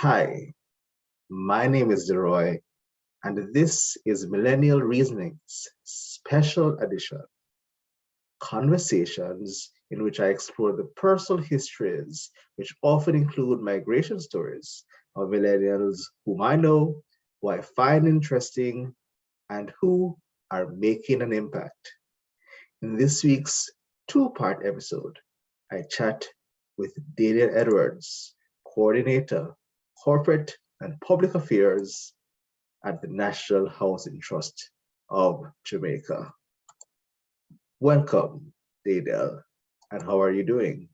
Hi, my name is Leroy, and this is Millennial Reasonings Special Edition conversations in which I explore the personal histories, which often include migration stories of millennials whom I know, who I find interesting, and who are making an impact. In this week's two-part episode, I chat with Danielle Edwards, Coordinator, Corporate and Public Affairs at the National Housing Trust of Jamaica. Welcome, Danielle, and how are you doing?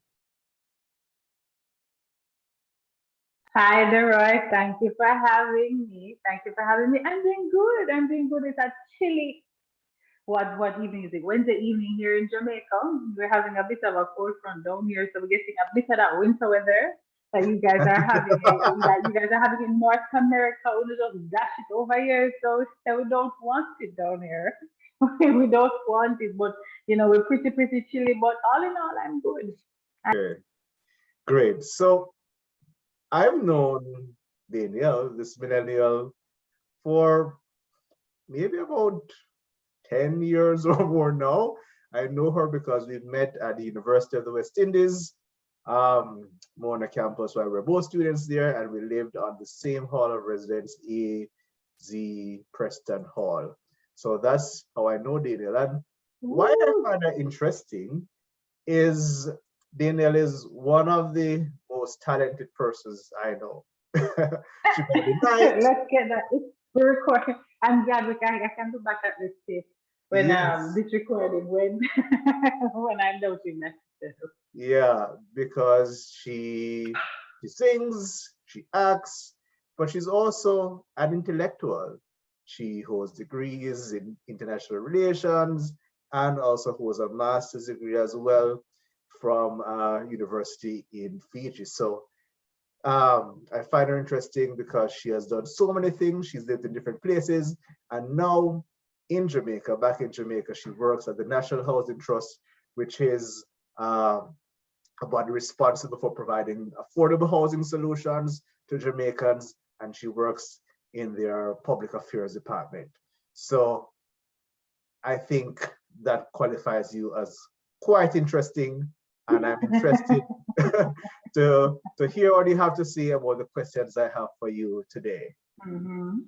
Hi, Leroy. Thank you for having me. I'm doing good. It's a chilly, what evening is it? Wednesday evening here in Jamaica. We're having a bit of a cold front down here, so we're getting a bit of that winter weather that you guys are having. That you guys are having in North America. We just dash it over here, so we don't want it down here. We don't want it, but we're pretty chilly. But all in all, I'm good. Great. So I've known Danielle, this millennial, for maybe about 10 years or more now. I know her because we met at the University of the West Indies, Mona campus, where we're both students there, and we lived on the same hall of residence, A.Z. Preston Hall. So that's how I know Danielle. And why I find her interesting is Danielle is one of the most talented persons I know. She can be nice. Let's get that. We're recording. I'm glad I can do back at this tape when Yes. this recording when when I'm noting that. Yeah, because she sings, she acts, but she's also an intellectual. She holds degrees in international relations and also holds a master's degree as well from a university in Fiji. So I find her interesting because she has done so many things. She's lived in different places, and now in Jamaica, back in Jamaica, she works at the National Housing Trust, which is a body responsible for providing affordable housing solutions to Jamaicans, and she works in their public affairs department. So I think that qualifies you as quite interesting, and I'm interested to hear what you have to say about the questions I have for you today. Mm-hmm.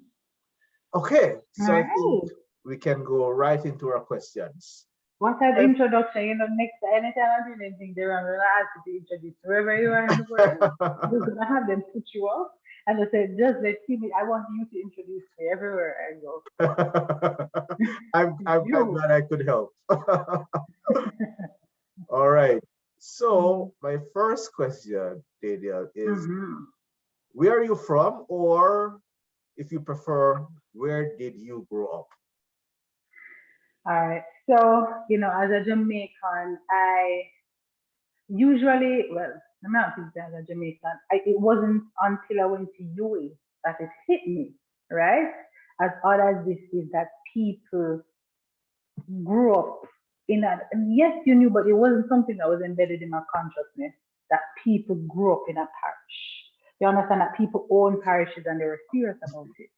Okay, so All I think right. we can go right into our questions. What an introduction. Next anytime I do anything there, I'm gonna ask you to introduce wherever you are in the world. We're gonna have them put you up and they say, just let me, I want you to introduce me everywhere I go. I'm glad I could help. All right. So my first question, Danielle, is where are you from, or if you prefer, where did you grow up? All right. So, as a Jamaican, I usually, well, I'm not thinking as a Jamaican. It wasn't until I went to UA that it hit me, right? As odd as this is, that people grew up in that. And yes, you knew, but it wasn't something that was embedded in my consciousness that people grew up in a parish. You understand that people own parishes and they were serious about it.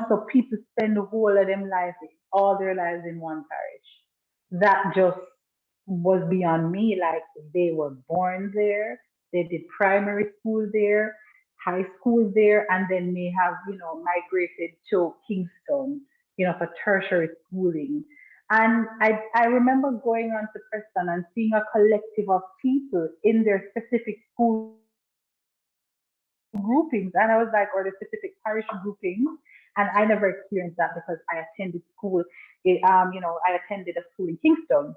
So people spend the whole of them life, all their lives in one parish. That just was beyond me. Like they were born there, they did primary school there, high school there, and then may have, migrated to Kingston, for tertiary schooling. And I remember going on to Preston and seeing a collective of people in their specific school groupings, and I was like, or the specific parish groupings, and I never experienced that because I attended school. I attended a school in Kingston,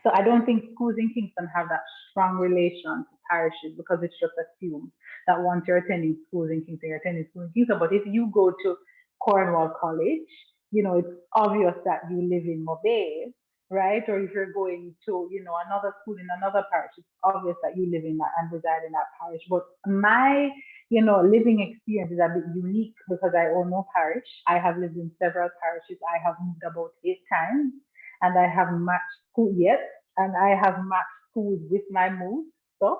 so I don't think schools in Kingston have that strong relation to parishes because it's just assumed that once you're attending schools in Kingston, you're attending schools in Kingston. But if you go to Cornwall College, it's obvious that you live in Mobay, right? Or if you're going to, another school in another parish, it's obvious that you live in that and reside in that parish. But my living experience is a bit unique because I own no parish. I have lived in several parishes. I have moved about 8 times, and I have matched school yet, and I have matched schools with my move. So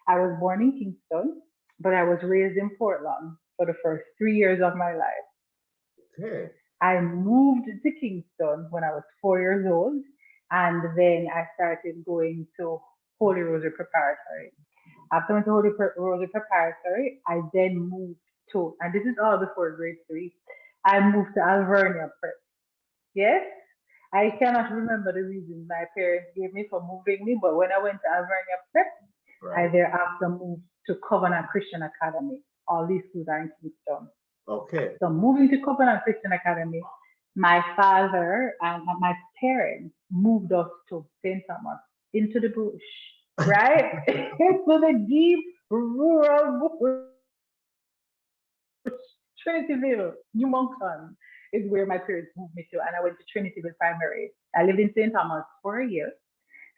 I was born in Kingston, but I was raised in Portland for the first 3 years of my life. Okay. I moved to Kingston when I was 4 years old, and then I started going to Holy Rosary Preparatory. After I went to Rosary Preparatory, I then moved to, and this is all before grade three, I moved to Alvernia Prep. Yes, I cannot remember the reason my parents gave me for moving me, but when I went to Alvernia Prep, I Right. thereafter moved to Covenant Christian Academy. All these schools are in Kingston. Okay. So moving to Covenant Christian Academy, my father and my parents moved us to St. Thomas into the bush, right? Into the deep rural bush. Trinityville, New Moncton is where my parents moved me to, and I went to Trinityville Primary. I lived in St. Thomas for a year.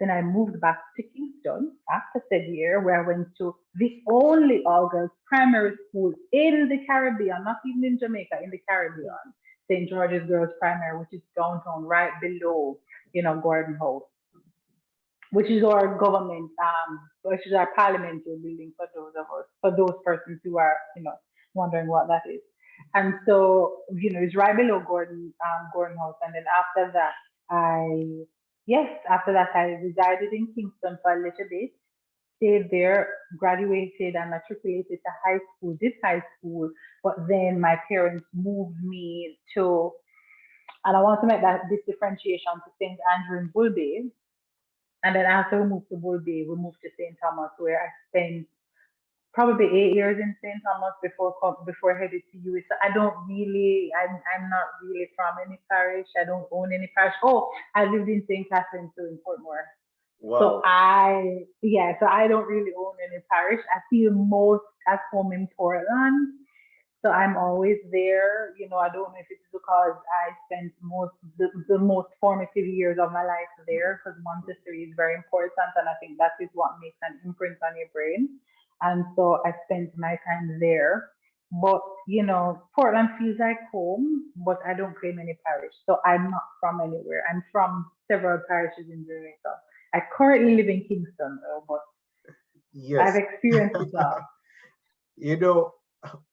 Then I moved back to Kingston after said year, where I went to the only all girls primary school in the Caribbean, not even in Jamaica, in the Caribbean, St. George's Girls Primary, which is downtown, right below, Gordon House, which is our government, which is our parliamentary building for those of us, for those persons who are, wondering what that is. And so, it's right below Gordon House. And then after that, I resided in Kingston for a little bit, stayed there, graduated and matriculated to high school, did high school, but then my parents moved me to, and I want to make this differentiation, to St. Andrew in Bull Bay. And then after we moved to Bull Bay, we moved to St. Thomas, where I spent probably 8 years in St. Thomas before headed to US. So I'm not really from any parish. I don't own any parish. Oh, I lived in St. Catherine too, in Portmore. So Wow. so I don't really own any parish. I feel most at home in Portland. So I'm always there. I don't know if it's because I spent the most formative years of my life there, because Montessori is very important, and I think that is what makes an imprint on your brain. And so I spent my time there. But Portland feels like home, but I don't claim any parish. So I'm not from anywhere. I'm from several parishes in Jamaica. I currently live in Kingston though, but I've Yes. experienced it all. You know,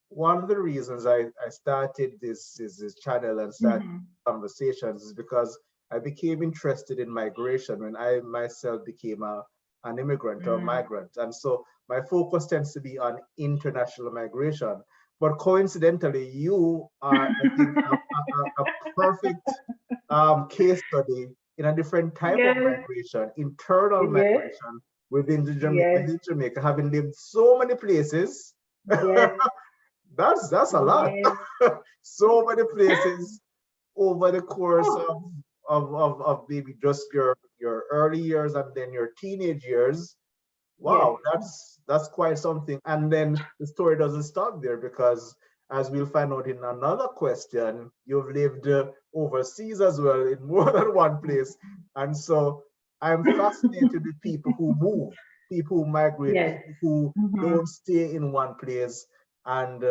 one of the reasons I started this channel and started Mm-hmm. conversations is because I became interested in migration when I myself became an immigrant or Mm. migrant. And so my focus tends to be on international migration. But coincidentally, you are, I think, a perfect case study in a different type of Yes, migration, internal yes, migration yes, within Jamaica, having lived so many places. yes, That's a lot. yes. So many places over the course Oh, of maybe just your early years and then your teenage years. yes. Wow, that's quite something. And then the story doesn't stop there, because as we'll find out in another question, you've lived overseas as well in more than one place. And so I'm fascinated with people who move, people who migrate, Yes. people who Mm-hmm. don't stay in one place. And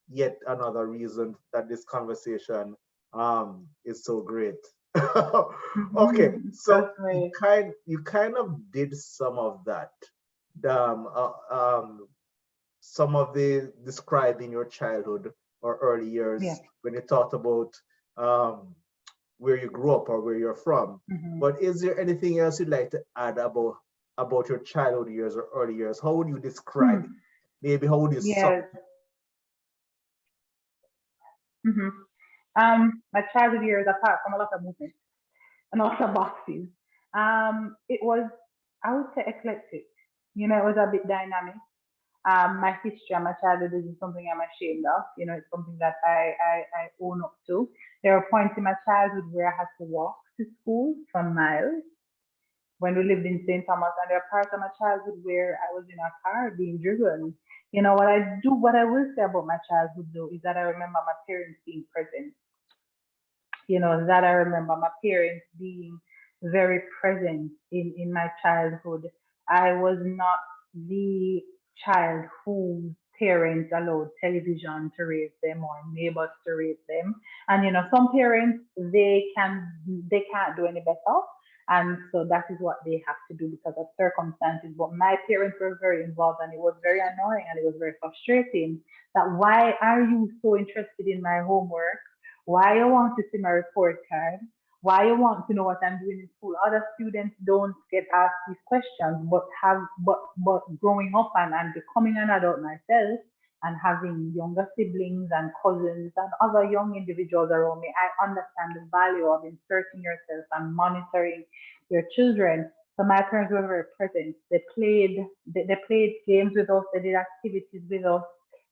yet another reason that this conversation is so great. Okay, Mm-hmm. so Trust me. you kind of did some of that, um, uh, um, some of the describing your childhood or early Yeah. years when you talked about um, where you grew up or where you're from. Mm-hmm. But is there anything else you'd like to add about your childhood years or early years? How would you describe it? Hmm. Maybe how would you sum Yes. Mm-hmm. My childhood years, apart from a lot of movement and also boxes, it was, I would say, eclectic. It was a bit dynamic. My history and my childhood isn't something I'm ashamed of. It's something that I own up to. There were points in my childhood where I had to walk to school for miles when we lived in St. Thomas, and there are parts of my childhood where I was in a car being driven. What I will say about my childhood though is that I remember my parents being present. That I remember my parents being very present in my childhood. I was not the child whose parents allowed television to raise them or neighbors to raise them. And some parents they can't do any better. And so that is what they have to do because of circumstances. But my parents were very involved and it was very annoying and it was very frustrating that why are you so interested in my homework? Why you want to see my report card? Why you want to know what I'm doing in school? Other students don't get asked these questions, but growing up and becoming an adult myself and having younger siblings and cousins and other young individuals around me, I understand the value of inserting yourself and monitoring your children. So my parents were very present. They played games with us, they did activities with us.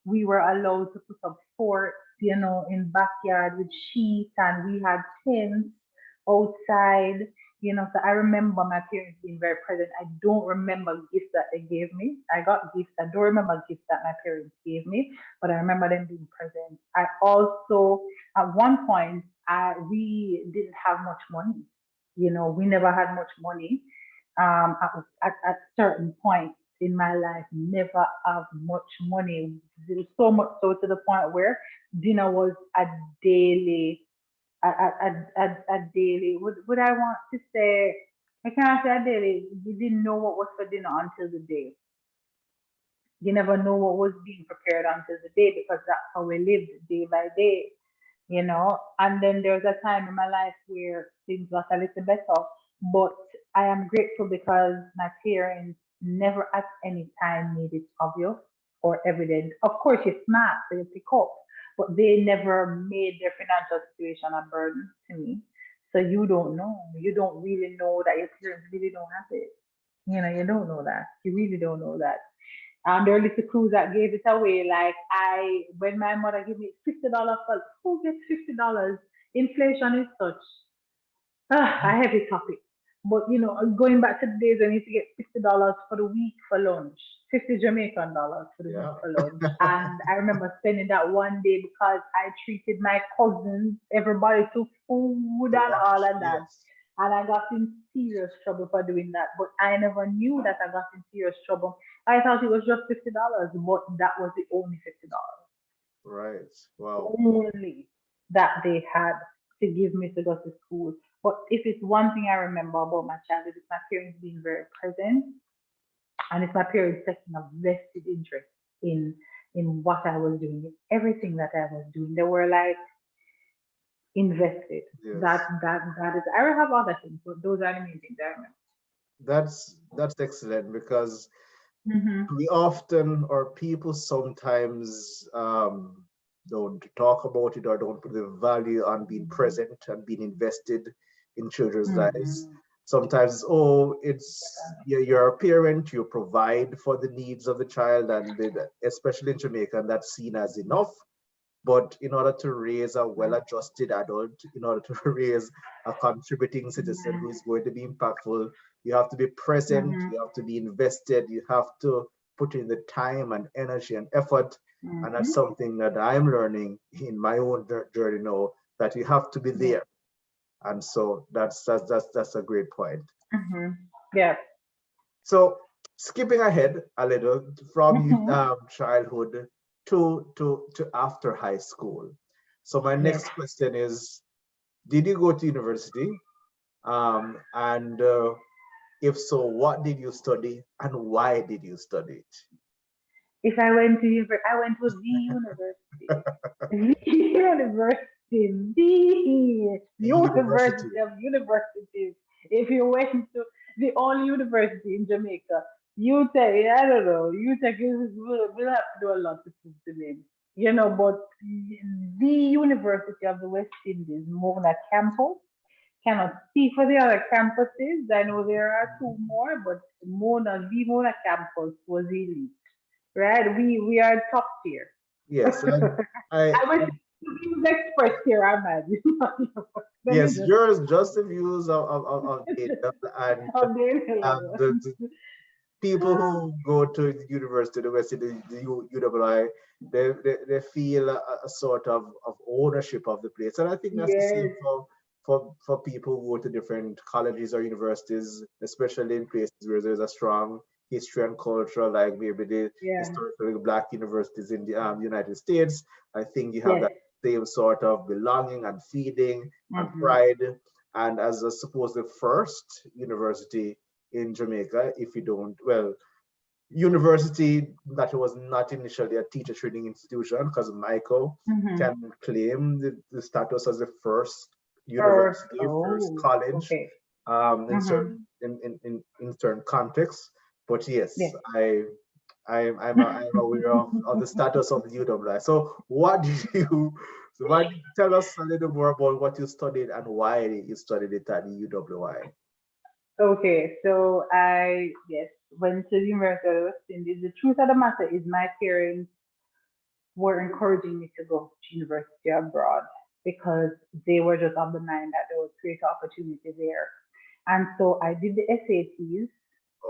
We were allowed to put up forts, in backyard with sheets, and we had tents outside. So I remember my parents being very present. I don't remember gifts that they gave me. I got gifts. I don't remember gifts that my parents gave me, but I remember them being present. I also, at one point, we didn't have much money. We never had much money. At certain points in my life, never have much money. There was so much so to the point where dinner was a daily a daily. Would I want to say? I can't say a daily. You didn't know what was for dinner until the day. You never know what was being prepared until the day because that's how we lived day by day. And then there was a time in my life where things got a little better, but I am grateful because my parents never at any time made it obvious or evident. Of course, you're smart, so you pick up, but they never made their financial situation a burden to me. So you don't know. You don't really know that your parents really don't have it. You don't know that. You really don't know that. There are little crews that gave it away. Like when my mother gave me $50 for who gets $50? Inflation is such a heavy topic. But going back to the days when you used to get $50 for the week for lunch, 50 Jamaican dollars for the week Yeah. for lunch. And I remember spending that one day because I treated my cousins, everybody to food To and all lunch. of that. Yes. And I got in serious trouble for doing that. But I never knew that I got in serious trouble. I thought it was just $50, but that was the only $50 Right. Wow. only that they had to give me to go to school. But if it's one thing I remember about my childhood, it's my parents being very present and it's my parents taking a vested interest in in what I was doing, in everything that I was doing. They were like invested. That Yes. that that is I have other things, but those are the main things I remember. That's excellent because Mm-hmm. we often or people sometimes don't talk about it or don't put the value on being present and being invested in children's lives. Mm-hmm. Sometimes, oh, it's you're a parent, you provide for the needs of the child, and especially in Jamaica, and that's seen as enough. But in order to raise a well-adjusted adult, in order to raise a contributing citizen who is going to be impactful, you have to be present, Mm-hmm. you have to be invested, you have to put in the time and energy and effort. And that's Mm-hmm. something that I'm learning in my own journey now, that you have to be Yeah. there. And so that's a great point. Mm-hmm. Yeah. So skipping ahead a little from Mm-hmm. childhood to after high school. So my Yes. next question is, did you go to university? And if so, what did you study and why did you study it? If I went to I went to the university. The university, the The university. university of universities. If you went to the only university in Jamaica, I don't know, will have to do a lot to prove to me. But the University of the West Indies, Mona campus, cannot speak for the other campuses. I know there are two more, but the Mona campus was elite, right? We are top tier. Yes, I I went to News Express here, I'm mad. Let me yes, just yours just the views of Danielle and update the people who go to the university, the West, the UWI, they feel a sort of ownership of the place. And I think that's the same Yes, for people who go to different colleges or universities, especially in places where there's a strong history and culture, like maybe the yeah, historically black universities in the United States. I think you have yes. that same sort of belonging and feeling and Mm-hmm. pride. and as I suppose the first university in Jamaica, if you don't, well, university that was not initially a teacher training institution, because Michael can claim the status as the first university, first college, okay. in certain in certain contexts. But yes, Yes. I'm aware of the status of the UWI. So what did you tell us a little more about what you studied and why you studied it at the UWI? Okay, so I, yes, went to the University of the West Indies. The truth of the matter is my parents were encouraging me to go to university abroad because they were just of the mind that there was great opportunity there. And so I did the SATs.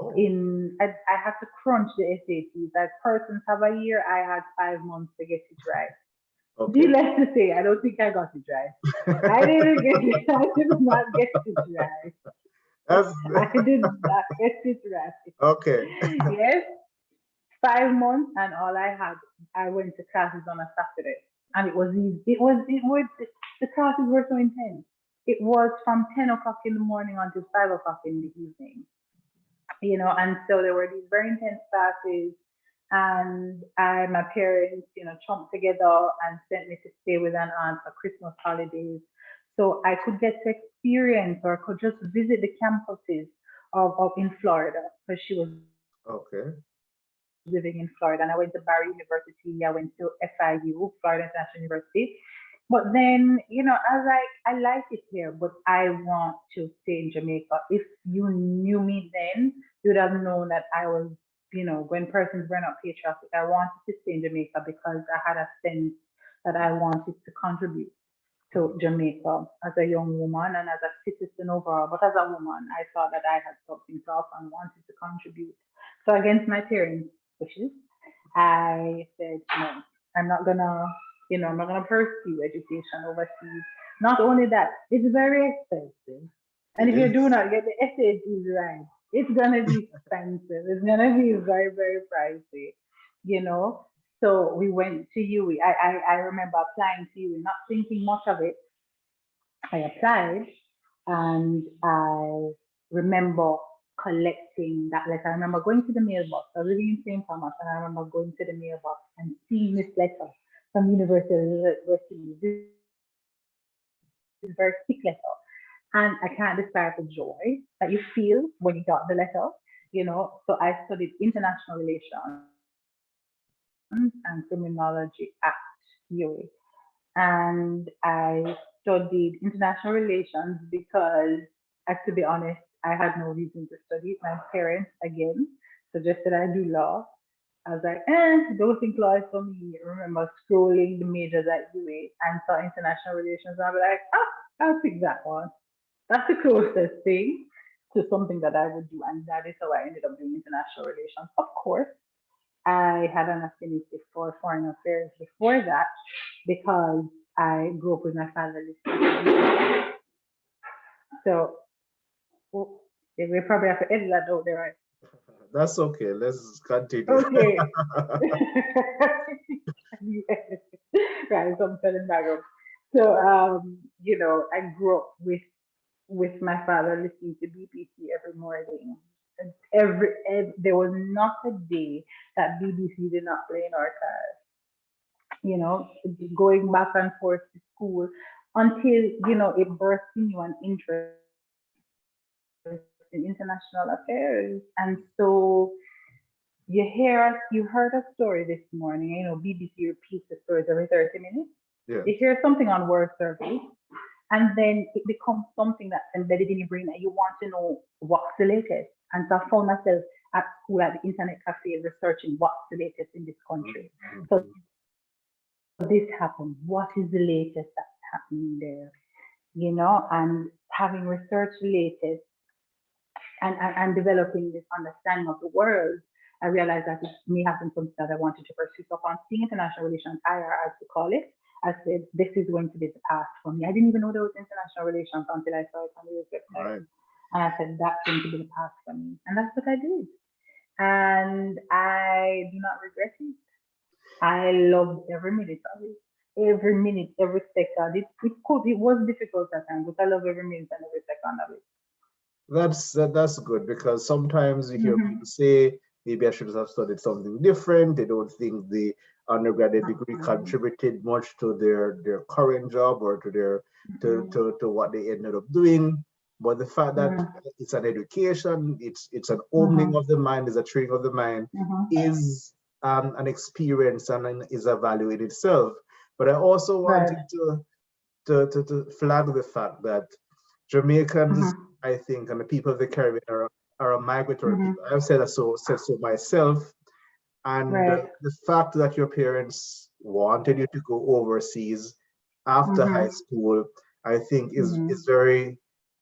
Oh, I had to crunch the SATs. As persons have a year, I had 5 months to get it right. okay. Needless to say, I don't think I got it right. I didn't get it. I did not get it right. That's I did not get it okay. right. Yes, 5 months, and all I had, I went to classes on a Saturday, and it was easy. The classes were so intense. It was from 10 o'clock in the morning until 5 o'clock in the evening. And so there were these very intense classes, and my parents, chomped together and sent me to stay with an aunt for Christmas holidays, so I could get to experience or could just visit the campuses of in Florida, because she was Okay. living in Florida, and I went to Barry University, I went to FIU, Florida International University. But then, I like it here, but I want to stay in Jamaica. If you knew me then, you would have known that I was, when persons were not patriotic, I wanted to stay in Jamaica because I had a sense that I wanted to contribute to Jamaica as a young woman and as a citizen overall. But as a woman, I thought that I had something to offer and wanted to contribute. So against my parents' wishes, I said, no, I'm not gonna, I'm not gonna pursue education overseas. Not only that, it's very expensive. And It if you do is. not get the SATs right, it's gonna be expensive. It's gonna be very, very pricey, you know. So we went to UE. I remember applying to UE, not thinking much of it. I applied, and I remember collecting that letter. I remember going to the mailbox. I was living in St. Thomas, and I remember going to the mailbox and seeing this letter from University of Western. This is a very thick letter, and I can't describe the joy that you feel when you got the letter. So I studied international relations and criminology at UA. And I studied international relations because, to be honest, I had no reason to study it. My parents, again, suggested I do law. I was like, don't think law is for me. I remember scrolling the majors at UA and saw international relations. And I was like, I'll pick that one. That's the closest thing to something that I would do. And that is how I ended up doing international relations. Of course, I had an affinity for foreign affairs before that because I grew up with my father listening. So we probably have to edit that out there, right? That's okay. Let's continue. Okay. Right, so I'm telling background. So I grew up with my father listening to BBC every morning. And every there was not a day that BBC did not play in our cars. Going back and forth to school until it burst in you an interest in international affairs. And so you heard a story this morning. BBC repeats the stories every 30 minutes. Yeah. You hear something on World Survey, and then it becomes something that's embedded in your brain, and you want to know what's the latest. And so I found myself at school at the internet cafe researching what's the latest in this country. So this happened. What is the latest that's happening there? And having researched the latest and developing this understanding of the world, I realized that it may have been something that I wanted to pursue. So on seeing international relations, IR as we call it, I said, this is going to be the path for me. I didn't even know there was international relations until I saw it on the website. Right. And I said, that's going to be the path for me. And that's what I did. And I do not regret it. I loved every minute of it. every minute, every second. It was difficult at times, but I love every minute and every second of it. That's good, because sometimes you hear Mm-hmm. people say, maybe I should have studied something different. They don't think the undergraduate degree Mm-hmm. contributed much to their current job or to their Mm-hmm. to what they ended up doing. But the fact that Mm-hmm. it's an education, it's an opening Mm-hmm. of the mind, it's a training of the mind, Mm-hmm. is an experience and is a value in itself. But I also Right. wanted to flag the fact that Jamaicans, Mm-hmm. I think, and the people of the Caribbean are a migratory Mm-hmm. people. I've said so myself. And Right. the fact that your parents wanted you to go overseas after high Mm-hmm. school, I think is Mm-hmm. very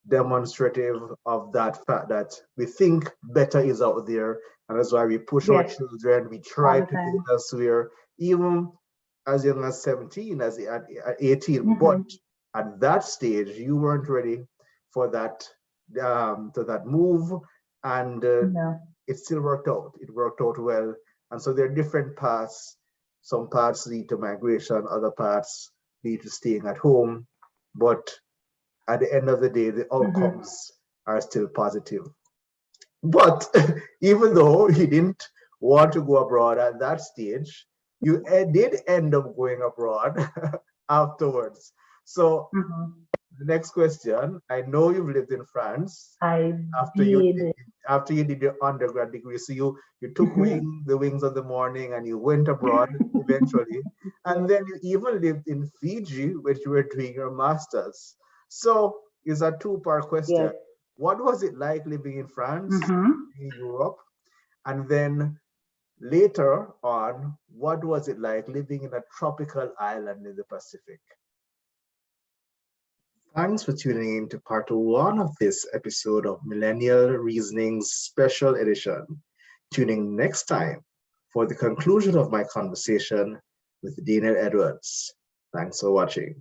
demonstrative of that fact that we think better is out there. And that's why we push our Yes, children, we all try the to go time. elsewhere, even as young as 17, at 18. But Mm-hmm. at that stage, you weren't ready for that to that move, and No. it still worked out. It worked out well. And so there are different paths. Some paths lead to migration, other paths lead to staying at home. But at the end of the day, the Mm-hmm. outcomes are still positive. But even though you didn't want to go abroad at that stage, you did end up going abroad afterwards. So Mm-hmm. the next question, I know you've lived in France I after did. you did your undergrad degree. So you took the wings of the morning and you went abroad eventually. And Yes. then you even lived in Fiji, which you were doing your master's. So it's a two-part question. Yes. What was it like living in France, Mm-hmm. in Europe? And then later on, what was it like living in a tropical island in the Pacific? Thanks for tuning in to part one of this episode of Millennial Reasonings Special Edition. Tune in next time for the conclusion of my conversation with Danielle Edwards. Thanks for watching.